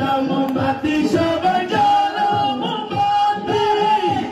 জ্বালাও মোমবাতি সবাই জ্বালাও মোমবাতি,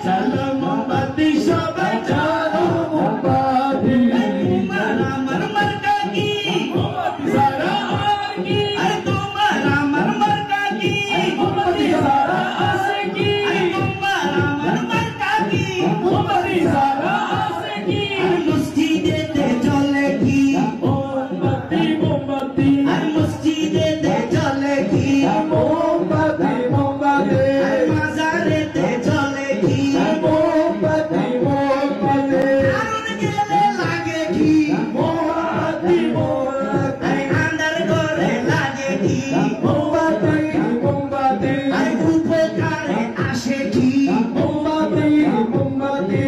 জ্বালাও মোমবাতি সবাই জ্বালাও মোমবাতি। তোমার আমার মার্কা কি? মোমবাতি ছাড়া আর কি? আরে তোমার আমার মার্কা কি? মোমবাতি ছাড়া আছে কি? আরে তোমার আমার মার্কা কি? মোমবাতি ছাড়া আছে কি? আর মসজিদেতে জ্বলে কি? মোমবাতি মোমবাতি। আর মসজিদেতে জ্বলে কি? মোমবাতি মোমবাতি। আর মাজারেতে জ্বলে কি? মোমবাতি মোমবাতি। আগুন গেলে লাগে কি? মোমবাতি মোমবাতি। আর আন্ধার ঘরে লাগে কি? মোমবাতি মোমবাতি। আর উপকারে আসে কি? মোমবাতি মোমবাতি।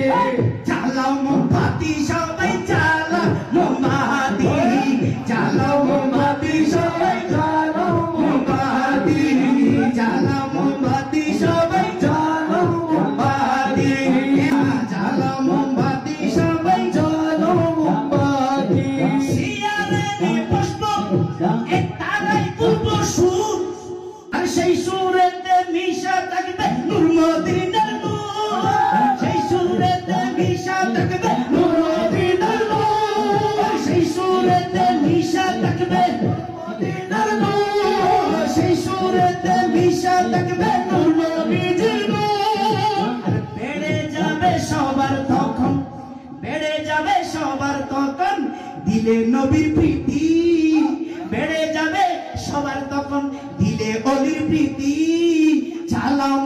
জ্বালাও মোমবাতি সবাই জ্বালাও মোমবাতি, জ্বালাও মোমবাতি সবাই জ্বালাও মোমবাতি, জ্বালাও মোমবাতি সবাই জ্বালাও মোমবাতি, জ্বালাও মোমবাতি সবাই জ্বালাও মোমবাতি। শিয়ারে পুষ্প এক তারাই পূর্ব সুর, আর সেই সুরেতে মিশা থাকবে নূর মদিনার নূর, সেই সুরেতে মিশা থাকবে নূর মদিনার নূর, সেই সুরেতে মিশা থাকবে মদিনার নূর, সেই সুরেতে মিশা থাকবে নূর নবীজির নূর। আর বেড়ে যাবে সবার তখন, বেড়ে যাবে সবার তখন দিলে নবীর প্রীতি, বেড়ে যাবে সবার তখন দিলে অলির প্রীতি। জ্বালাও